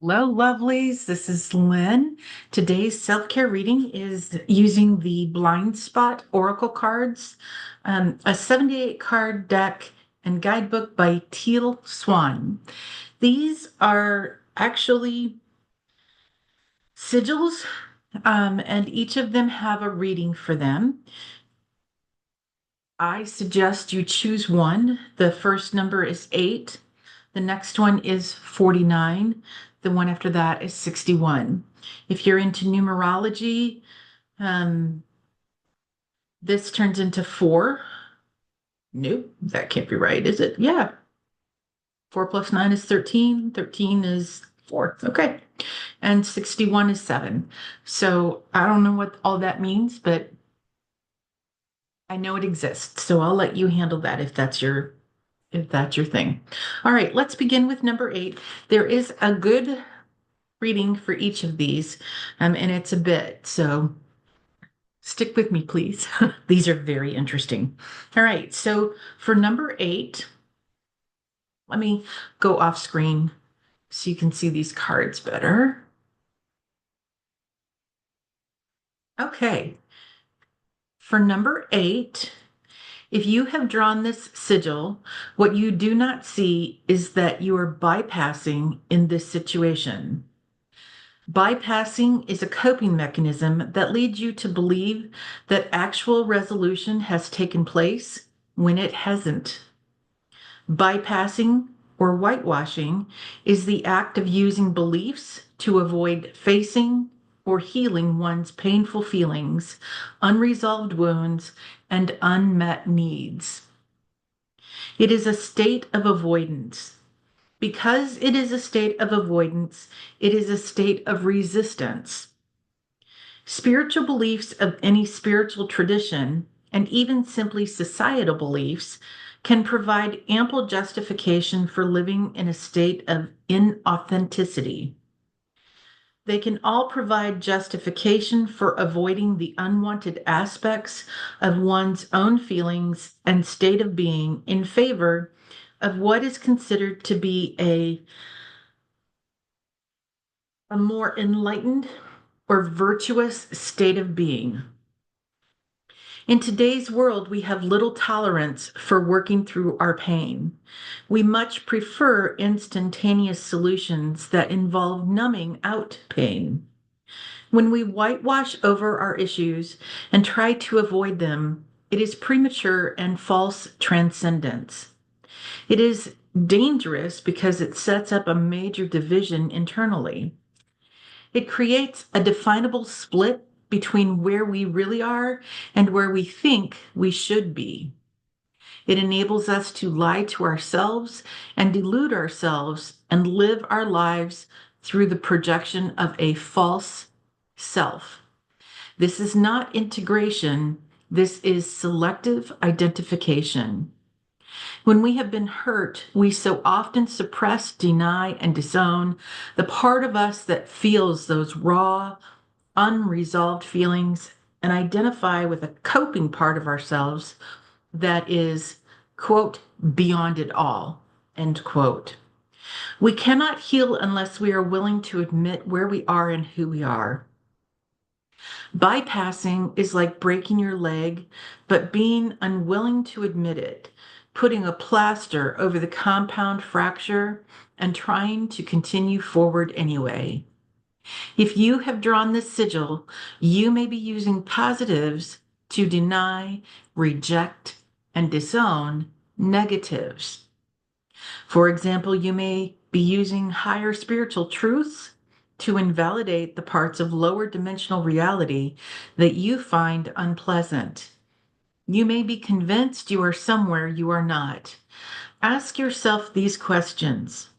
Hello, lovelies. This is Lynn. Today's self-care reading is using the Blind Spot Oracle cards, a 78 card deck and guidebook by Teal Swan. These are actually sigils, and each of them have a reading for them. I suggest you choose one. The first number is 8. The next one is 49. The one after that is 61. If you're into numerology, um, this turns into 4. Nope, that can't be right, is it? Yeah. 4 plus 9 is 13. 13 is 4. Okay. And 61 is 7. So I don't know what all that means, but I know it exists. So I'll let you handle that if that's your thing. All right, let's begin with number 8. There is a good reading for each of these, and it's a bit, so stick with me, please. These are very interesting. All right, so for number 8, let me go off screen so you can see these cards better. Okay, for number 8, if you have drawn this sigil, what you do not see is that you are bypassing in this situation. Bypassing is a coping mechanism that leads you to believe that actual resolution has taken place when it hasn't. Bypassing or whitewashing is the act of using beliefs to avoid facing or healing one's painful feelings, unresolved wounds, and unmet needs. It is a state of avoidance. Because it is a state of avoidance, it is a state of resistance. Spiritual beliefs of any spiritual tradition, and even simply societal beliefs, can provide ample justification for living in a state of inauthenticity. They can all provide justification for avoiding the unwanted aspects of one's own feelings and state of being in favor of what is considered to be a more enlightened or virtuous state of being. In today's world, we have little tolerance for working through our pain. We much prefer instantaneous solutions that involve numbing out pain. When we whitewash over our issues and try to avoid them, it is premature and false transcendence. It is dangerous because it sets up a major division internally. It creates a definable split between where we really are and where we think we should be. It enables us to lie to ourselves and delude ourselves and live our lives through the projection of a false self. This is not integration, this is selective identification. When we have been hurt, we so often suppress, deny, and disown the part of us that feels those raw, unresolved feelings and identify with a coping part of ourselves that is, quote, beyond it all, end quote. We cannot heal unless we are willing to admit where we are and who we are. Bypassing is like breaking your leg, but being unwilling to admit it, putting a plaster over the compound fracture, and trying to continue forward anyway. If you have drawn this sigil, you may be using positives to deny, reject, and disown negatives. For example, you may be using higher spiritual truths to invalidate the parts of lower dimensional reality that you find unpleasant. You may be convinced you are somewhere you are not. Ask yourself these questions.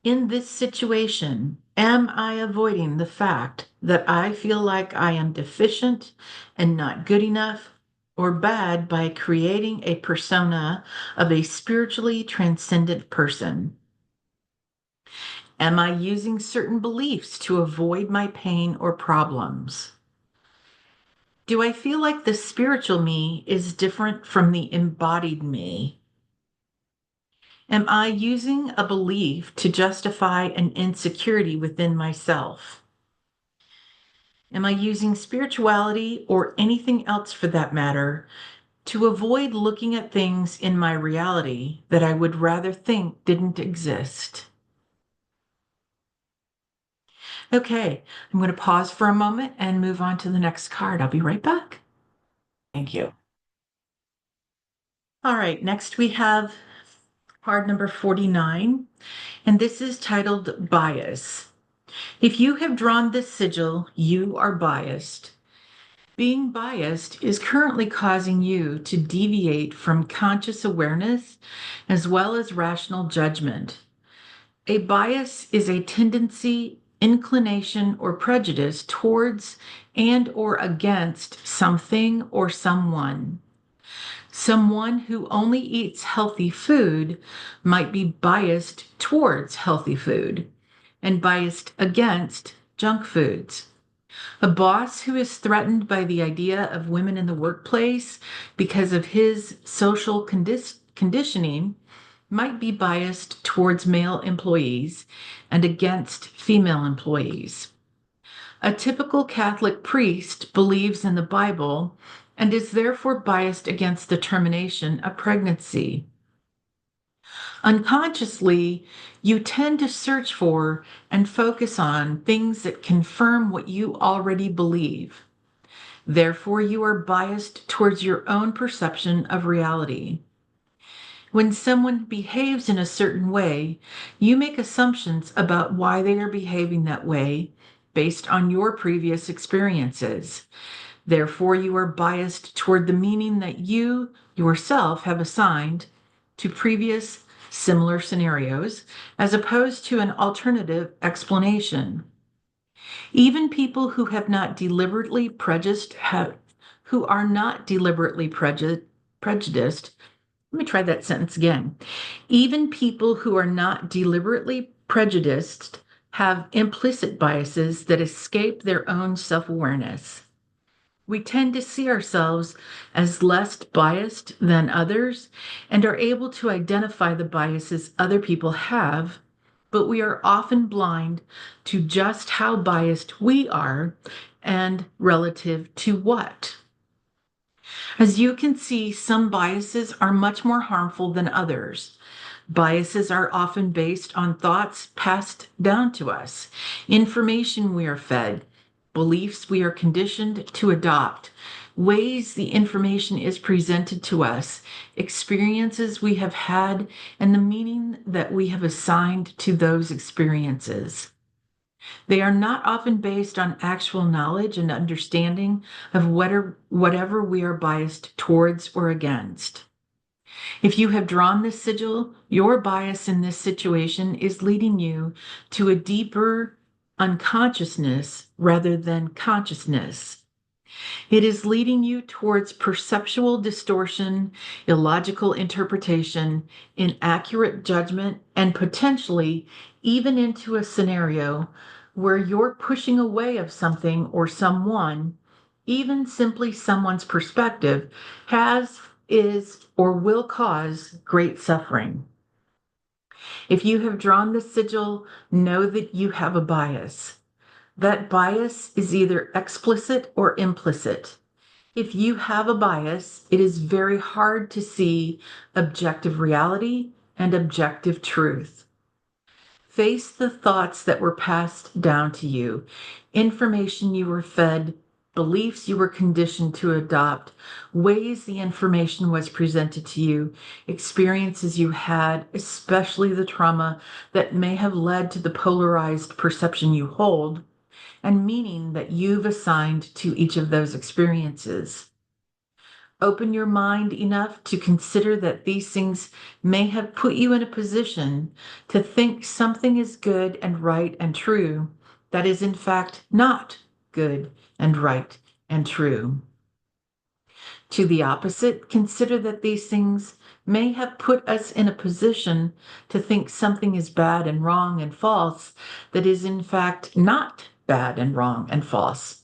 In this situation, am I avoiding the fact that I feel like I am deficient and not good enough or bad by creating a persona of a spiritually transcendent person? Am I using certain beliefs to avoid my pain or problems? Do I feel like the spiritual me is different from the embodied me? Am I using a belief to justify an insecurity within myself? Am I using spirituality or anything else for that matter to avoid looking at things in my reality that I would rather think didn't exist? Okay, I'm going to pause for a moment and move on to the next card. I'll be right back. Thank you. All right, next we have card number 49, and this is titled Bias. If you have drawn this sigil, you are biased. Being biased is currently causing you to deviate from conscious awareness as well as rational judgment. A bias is a tendency, inclination, or prejudice towards and or against something or someone. Someone who only eats healthy food might be biased towards healthy food and biased against junk foods. A boss who is threatened by the idea of women in the workplace because of his social conditioning might be biased towards male employees and against female employees. A typical Catholic priest believes in the Bible and is therefore biased against the termination of pregnancy. Unconsciously, you tend to search for and focus on things that confirm what you already believe. Therefore, you are biased towards your own perception of reality. When someone behaves in a certain way, you make assumptions about why they are behaving that way based on your previous experiences. Therefore, you are biased toward the meaning that you yourself have assigned to previous similar scenarios, as opposed to an alternative explanation. Even people who have not deliberately prejudiced have, who are not deliberately prejudiced. Let me try that sentence again. Even people who are not deliberately prejudiced have implicit biases that escape their own self-awareness. We tend to see ourselves as less biased than others and are able to identify the biases other people have, but we are often blind to just how biased we are and relative to what. As you can see, some biases are much more harmful than others. Biases are often based on thoughts passed down to us, information we are fed, beliefs we are conditioned to adopt, ways the information is presented to us, experiences we have had, and the meaning that we have assigned to those experiences. They are not often based on actual knowledge and understanding of whatever we are biased towards or against. If you have drawn this sigil, your bias in this situation is leading you to a deeper unconsciousness rather than consciousness. It is leading you towards perceptual distortion, illogical interpretation, inaccurate judgment, and potentially even into a scenario where you're pushing away of something or someone, even simply someone's perspective, has, is, or will cause great suffering. If you have drawn the sigil, know that you have a bias. That bias is either explicit or implicit. If you have a bias, it is very hard to see objective reality and objective truth. Face the thoughts that were passed down to you, information you were fed, beliefs you were conditioned to adopt, ways the information was presented to you, experiences you had, especially the trauma that may have led to the polarized perception you hold, and meaning that you've assigned to each of those experiences. Open your mind enough to consider that these things may have put you in a position to think something is good and right and true that is in fact not good and right and true. To the opposite, consider that these things may have put us in a position to think something is bad and wrong and false that is in fact not bad and wrong and false.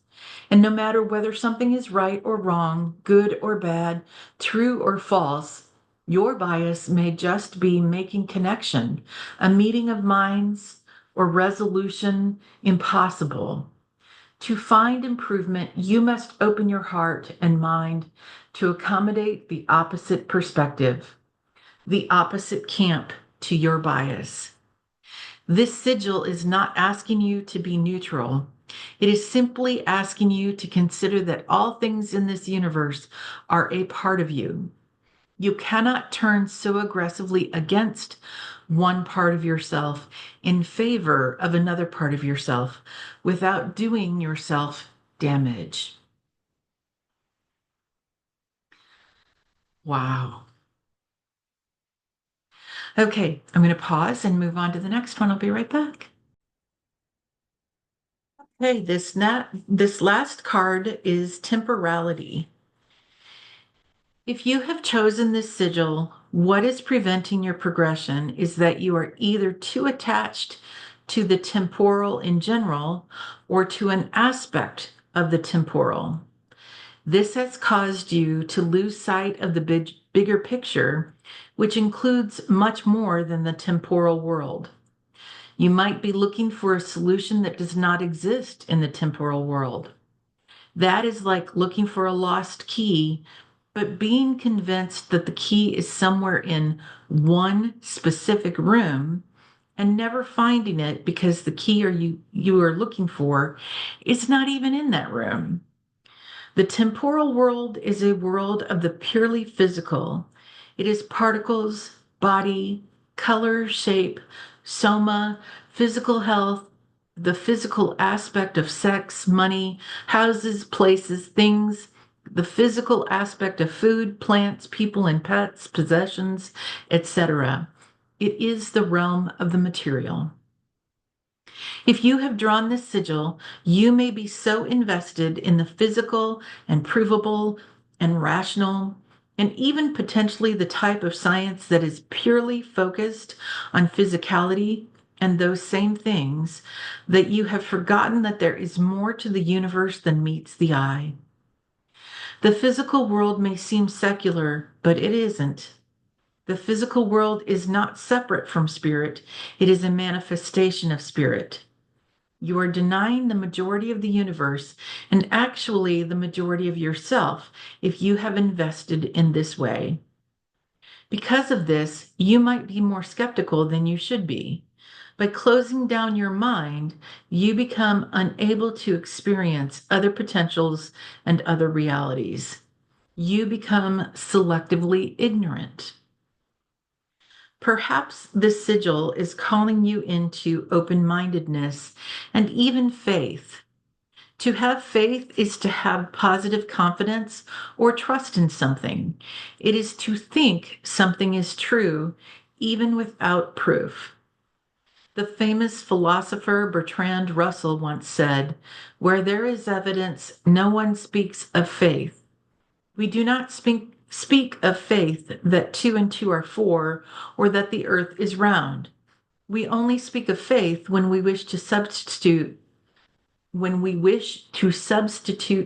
And no matter whether something is right or wrong, good or bad, true or false, Your bias may just be making connection, a meeting of minds, or resolution impossible. To find improvement, you must open your heart and mind to accommodate the opposite perspective, the opposite camp to your bias. This sigil is not asking you to be neutral. It is simply asking you to consider that all things in this universe are a part of you. You cannot turn so aggressively against one part of yourself in favor of another part of yourself without doing yourself damage. Wow. Okay, I'm going to pause and move on to the next one. I'll be right back. Okay, this last card is temporality. If you have chosen this sigil, what is preventing your progression is that you are either too attached to the temporal in general or to an aspect of the temporal. This has caused you to lose sight of the bigger picture, which includes much more than the temporal world. You might be looking for a solution that does not exist in the temporal world. That is like looking for a lost key, but being convinced that the key is somewhere in one specific room and never finding it because the key you are looking for is not even in that room. The temporal world is a world of the purely physical. It is particles, body, color, shape, soma, physical health, the physical aspect of sex, money, houses, places, things, the physical aspect of food, plants, people, and pets, possessions, etc. It is the realm of the material. If you have drawn this sigil, you may be so invested in the physical and provable and rational, and even potentially the type of science that is purely focused on physicality and those same things, that you have forgotten that there is more to the universe than meets the eye. The physical world may seem secular, but it isn't. The physical world is not separate from spirit, it is a manifestation of spirit. You are denying the majority of the universe and actually the majority of yourself if you have invested in this way. Because of this, you might be more skeptical than you should be. By closing down your mind, you become unable to experience other potentials and other realities. You become selectively ignorant. Perhaps this sigil is calling you into open mindedness and even faith. To have faith is to have positive confidence or trust in something. It is to think something is true, even without proof. The famous philosopher Bertrand Russell once said, "Where there is evidence, no one speaks of faith." We do not speak of faith that two and two are four or that the earth is round. We only speak of faith when we wish to substitute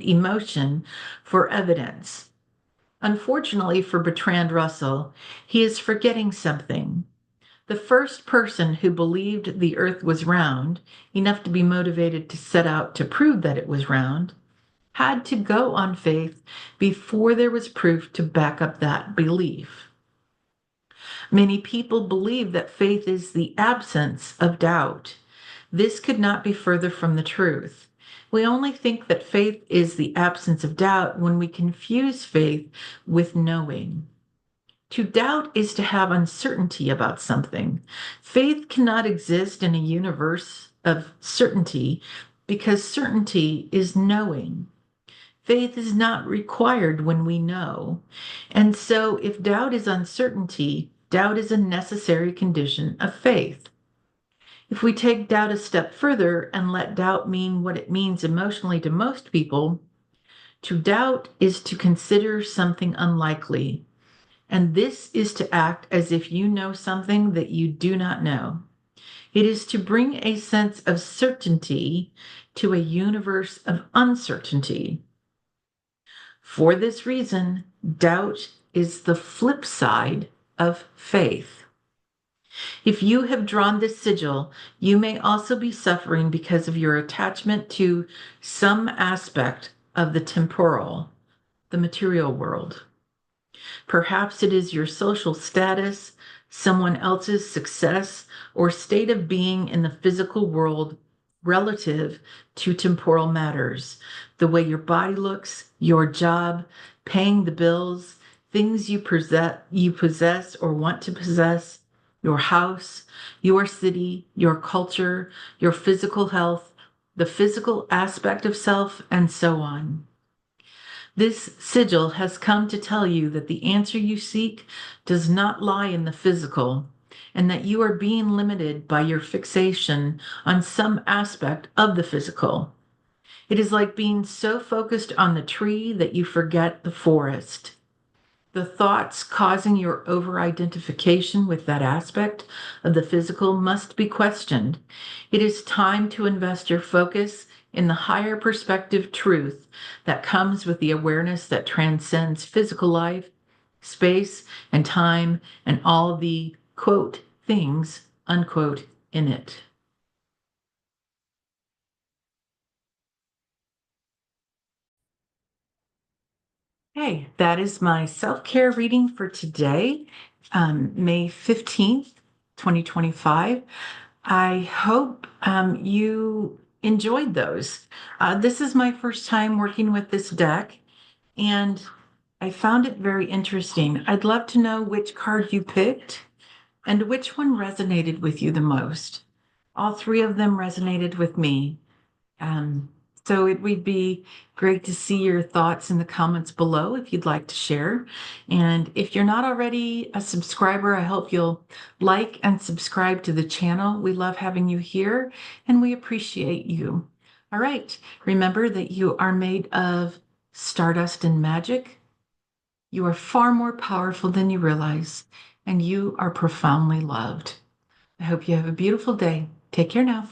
emotion for evidence. Unfortunately for Bertrand Russell, he is forgetting something. The first person who believed the earth was round, enough to be motivated to set out to prove that it was round, had to go on faith before there was proof to back up that belief. Many people believe that faith is the absence of doubt. This could not be further from the truth. We only think that faith is the absence of doubt when we confuse faith with knowing. To doubt is to have uncertainty about something. Faith cannot exist in a universe of certainty because certainty is knowing. Faith is not required when we know. And so, if doubt is uncertainty, doubt is a necessary condition of faith. If we take doubt a step further and let doubt mean what it means emotionally to most people, to doubt is to consider something unlikely. And this is to act as if you know something that you do not know. It is to bring a sense of certainty to a universe of uncertainty. For this reason, doubt is the flip side of faith. If you have drawn this sigil, you may also be suffering because of your attachment to some aspect of the temporal, the material world. Perhaps it is your social status, someone else's success, or state of being in the physical world relative to temporal matters. The way your body looks, your job, paying the bills, things you possess or want to possess, your house, your city, your culture, your physical health, the physical aspect of self, and so on. This sigil has come to tell you that the answer you seek does not lie in the physical, and that you are being limited by your fixation on some aspect of the physical. It is like being so focused on the tree that you forget the forest. The thoughts causing your over-identification with that aspect of the physical must be questioned. It is time to invest your focus in the higher perspective truth that comes with the awareness that transcends physical life, space, and time, and all the, quote, things, unquote, in it. Hey, that is my self-care reading for today, May 15th, 2025. I hope you enjoyed those. This is my first time working with this deck, and I found it very interesting. I'd love to know which card you picked and which one resonated with you the most. All three of them resonated with me. Um, so it would be great to see your thoughts in the comments below if you'd like to share. And if you're not already a subscriber, I hope you'll like and subscribe to the channel. We love having you here and we appreciate you. All right, remember that you are made of stardust and magic. You are far more powerful than you realize, and you are profoundly loved. I hope you have a beautiful day. Take care now.